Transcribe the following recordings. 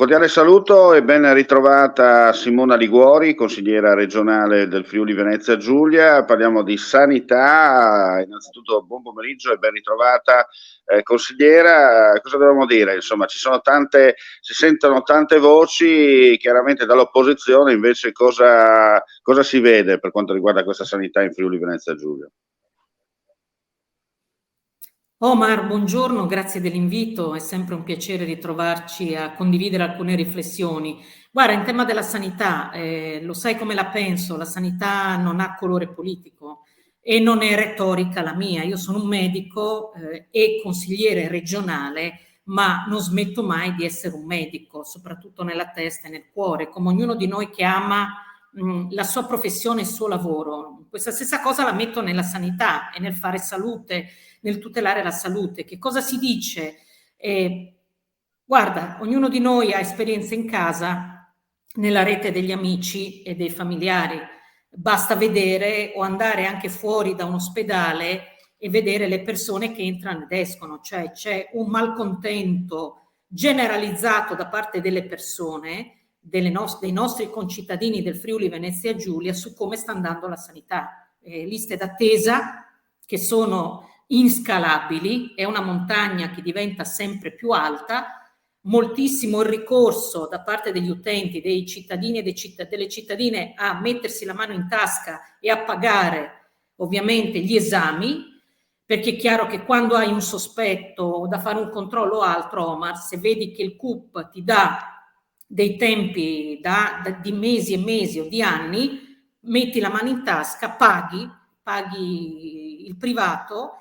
cordiale saluto e ben ritrovata Simona Liguori, consigliera regionale del Friuli Venezia Giulia. Parliamo di sanità. Innanzitutto buon pomeriggio e ben ritrovata consigliera. Cosa dobbiamo dire? Insomma, si sentono tante voci, chiaramente dall'opposizione. Invece cosa si vede per quanto riguarda questa sanità in Friuli Venezia Giulia? Omar, buongiorno, grazie dell'invito, è sempre un piacere ritrovarci a condividere alcune riflessioni. Guarda, in tema della sanità, lo sai come la penso, la sanità non ha colore politico e non è retorica la mia. Io sono un medico e consigliere regionale, ma non smetto mai di essere un medico, soprattutto nella testa e nel cuore, come ognuno di noi che ama la sua professione e il suo lavoro. Questa stessa cosa la metto nella sanità e nel fare salute, nel tutelare la salute. Che cosa si dice? Guarda, ognuno di noi ha esperienze in casa, nella rete degli amici e dei familiari. Basta vedere o andare anche fuori da un ospedale e vedere le persone che entrano ed escono, cioè c'è un malcontento generalizzato da parte delle persone, dei nostri concittadini del Friuli Venezia Giulia su come sta andando la sanità. Liste d'attesa che sono inscalabili, è una montagna che diventa sempre più alta, moltissimo il ricorso da parte degli utenti, dei cittadini e delle cittadine a mettersi la mano in tasca e a pagare ovviamente gli esami, perché è chiaro che quando hai un sospetto o da fare un controllo o altro, Omar, se vedi che il CUP ti dà dei tempi di mesi e mesi o di anni, metti la mano in tasca, paghi il privato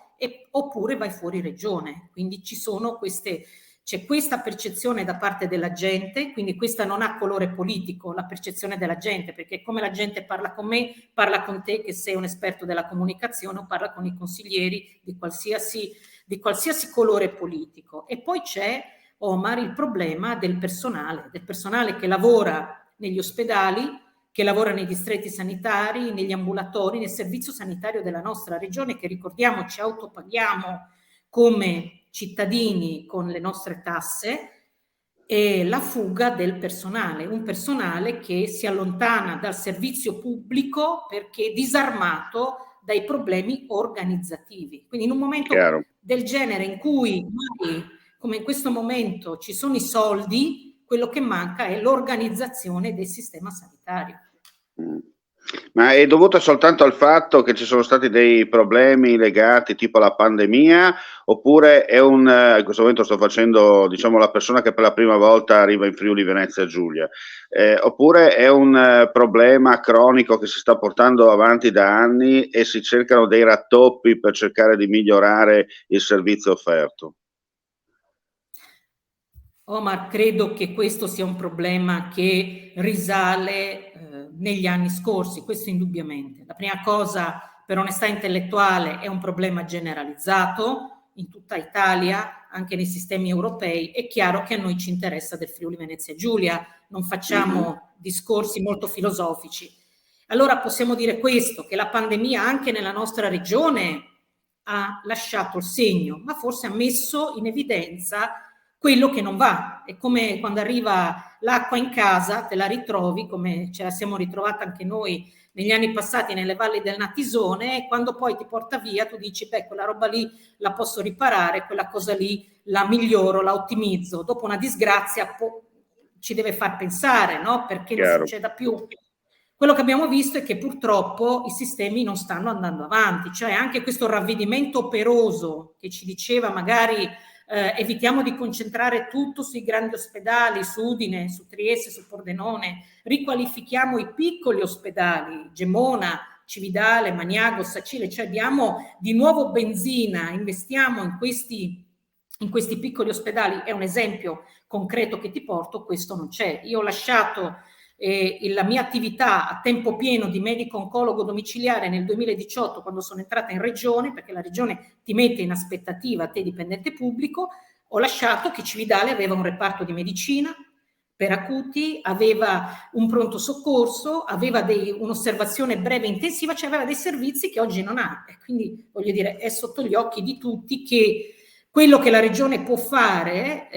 oppure vai fuori regione. Quindi c'è questa percezione da parte della gente, quindi questa non ha colore politico, la percezione della gente, perché come la gente parla con me, parla con te che sei un esperto della comunicazione o parla con i consiglieri di qualsiasi colore politico. E poi c'è, Omar, il problema del personale che lavora negli ospedali, che lavora nei distretti sanitari, negli ambulatori, nel servizio sanitario della nostra regione, che ricordiamo ci autopaghiamo come cittadini con le nostre tasse, e la fuga del personale, un personale che si allontana dal servizio pubblico perché disarmato dai problemi organizzativi. Quindi in un momento del genere in cui come in questo momento ci sono i soldi, quello che manca è l'organizzazione del sistema sanitario. Ma è dovuta soltanto al fatto che ci sono stati dei problemi legati tipo alla pandemia, oppure in questo momento sto facendo, diciamo, la persona che per la prima volta arriva in Friuli Venezia Giulia, oppure è un problema cronico che si sta portando avanti da anni e si cercano dei rattoppi per cercare di migliorare il servizio offerto? Omar, credo che questo sia un problema che risale negli anni scorsi, questo indubbiamente. La prima cosa, per onestà intellettuale, è un problema generalizzato in tutta Italia, anche nei sistemi europei. È chiaro che a noi ci interessa del Friuli Venezia Giulia, non facciamo discorsi molto filosofici. Allora possiamo dire questo, che la pandemia anche nella nostra regione ha lasciato il segno, ma forse ha messo in evidenza quello che non va. È come quando arriva l'acqua in casa, te la ritrovi, come ce la siamo ritrovata anche noi negli anni passati nelle valli del Natisone, e quando poi ti porta via tu dici, beh, quella roba lì la posso riparare, quella cosa lì la miglioro, la ottimizzo. Dopo una disgrazia ci deve far pensare, no? Perché non succeda più. Quello che abbiamo visto è che purtroppo i sistemi non stanno andando avanti, cioè anche questo ravvedimento operoso che ci diceva magari evitiamo di concentrare tutto sui grandi ospedali, su Udine, su Trieste, su Pordenone, riqualifichiamo i piccoli ospedali, Gemona, Cividale, Maniago, Sacile, cioè diamo di nuovo benzina, investiamo in questi piccoli ospedali. È un esempio concreto che ti porto, questo non c'è. Io ho lasciato la mia attività a tempo pieno di medico oncologo domiciliare nel 2018, quando sono entrata in regione, perché la regione ti mette in aspettativa a te dipendente pubblico. Ho lasciato che Cividale aveva un reparto di medicina per acuti, aveva un pronto soccorso, aveva un'osservazione breve intensiva, cioè aveva dei servizi che oggi non ha. E quindi voglio dire, è sotto gli occhi di tutti che Quello che la Regione può fare,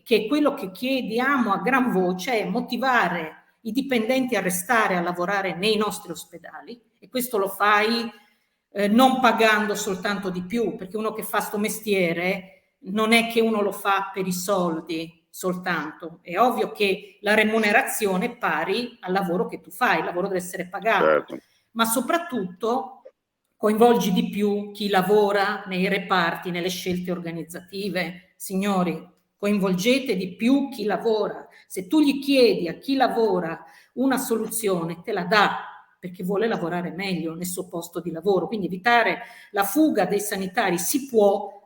che è quello che chiediamo a gran voce, è motivare i dipendenti a restare a lavorare nei nostri ospedali, e questo lo fai non pagando soltanto di più, perché uno che fa sto mestiere non è che uno lo fa per i soldi soltanto, è ovvio che la remunerazione è pari al lavoro che tu fai, il lavoro deve essere pagato, certo. ma soprattutto coinvolgi di più chi lavora nei reparti, nelle scelte organizzative. Signori, coinvolgete di più chi lavora. Se tu gli chiedi a chi lavora una soluzione, te la dà, perché vuole lavorare meglio nel suo posto di lavoro. Quindi evitare la fuga dei sanitari si può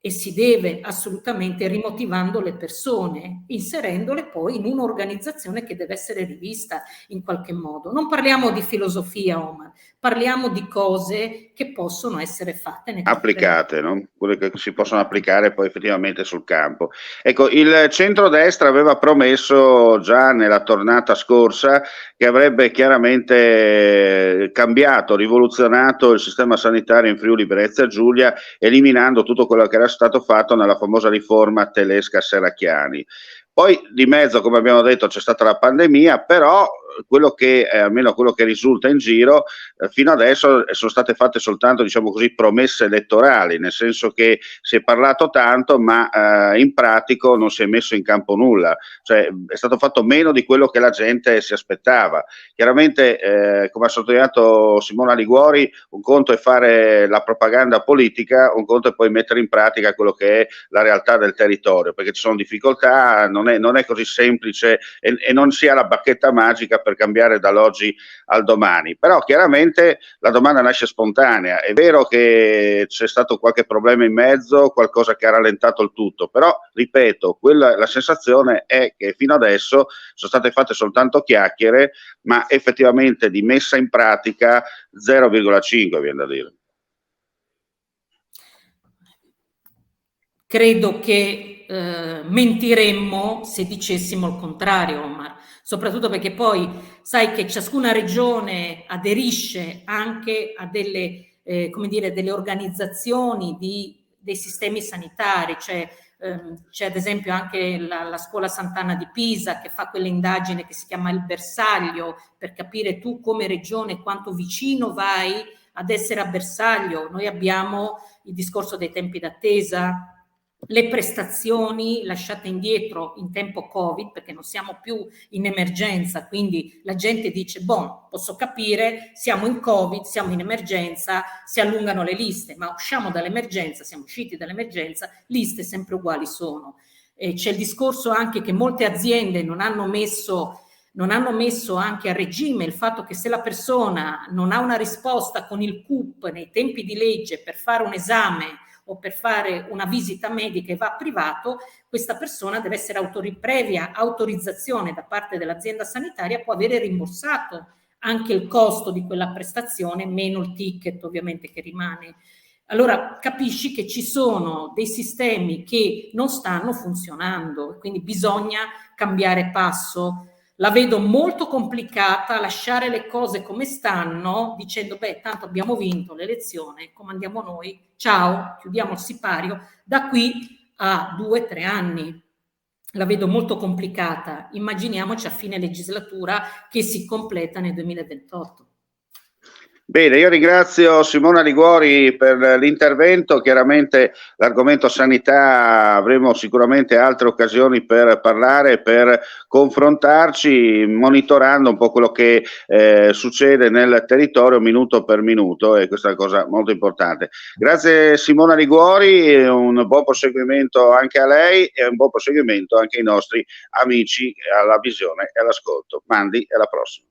e si deve assolutamente, rimotivando le persone, inserendole poi in un'organizzazione che deve essere rivista in qualche modo. Non parliamo di filosofia, Omar, parliamo di cose che possono essere fatte nel Applicate, no? Quelle che si possono applicare poi effettivamente sul campo. Ecco, il centrodestra aveva promesso già nella tornata scorsa che avrebbe chiaramente cambiato, rivoluzionato il sistema sanitario in Friuli Venezia Giulia, eliminando tutto quello che era stato fatto nella famosa riforma Telesca-Serracchiani. Poi di mezzo, come abbiamo detto, c'è stata la pandemia, però quello che, almeno quello che risulta in giro, fino adesso sono state fatte soltanto, diciamo così, promesse elettorali, nel senso che si è parlato tanto, ma in pratico non si è messo in campo nulla, cioè è stato fatto meno di quello che la gente si aspettava. Chiaramente, come ha sottolineato Simona Liguori, un conto è fare la propaganda politica, un conto è poi mettere in pratica quello che è la realtà del territorio, perché ci sono difficoltà, non è così semplice e non si ha la bacchetta magica per cambiare dall'oggi al domani. Però chiaramente la domanda nasce spontanea. È vero che c'è stato qualche problema in mezzo, qualcosa che ha rallentato il tutto, però ripeto, la sensazione è che fino adesso sono state fatte soltanto chiacchiere, ma effettivamente di messa in pratica 0,5 viene da dire. Credo che mentiremmo se dicessimo il contrario, Omar, soprattutto perché poi sai che ciascuna regione aderisce anche a delle, come dire, delle organizzazioni dei sistemi sanitari, cioè c'è ad esempio anche la scuola Sant'Anna di Pisa che fa quell'indagine che si chiama il bersaglio, per capire tu come regione quanto vicino vai ad essere a bersaglio. Noi abbiamo il discorso dei tempi d'attesa, le prestazioni lasciate indietro in tempo Covid, perché non siamo più in emergenza, quindi la gente dice, boh, posso capire, siamo in Covid, siamo in emergenza, si allungano le liste, ma usciamo dall'emergenza, siamo usciti dall'emergenza, liste sempre uguali sono. C'è il discorso anche che molte aziende non hanno messo anche a regime il fatto che se la persona non ha una risposta con il CUP nei tempi di legge per fare un esame o per fare una visita medica e va privato, questa persona deve essere previa autorizzazione da parte dell'azienda sanitaria, può avere rimborsato anche il costo di quella prestazione, meno il ticket ovviamente che rimane. Allora capisci che ci sono dei sistemi che non stanno funzionando, quindi bisogna cambiare passo. La vedo molto complicata lasciare le cose come stanno dicendo beh tanto abbiamo vinto l'elezione, comandiamo noi, ciao, chiudiamo il sipario, da qui a 2 o 3 anni. La vedo molto complicata, immaginiamoci a fine legislatura che si completa nel 2028. Bene, io ringrazio Simona Liguori per l'intervento, chiaramente l'argomento sanità avremo sicuramente altre occasioni per parlare, per confrontarci, monitorando un po' quello che succede nel territorio minuto per minuto, e questa è una cosa molto importante. Grazie Simona Liguori, un buon proseguimento anche a lei e un buon proseguimento anche ai nostri amici alla visione e all'ascolto. Mandi e alla prossima.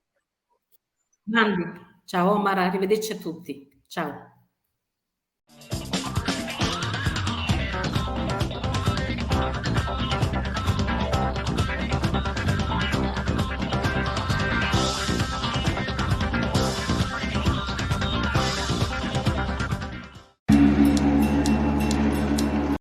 Mandi. Ciao Omar, arrivederci a tutti. Ciao.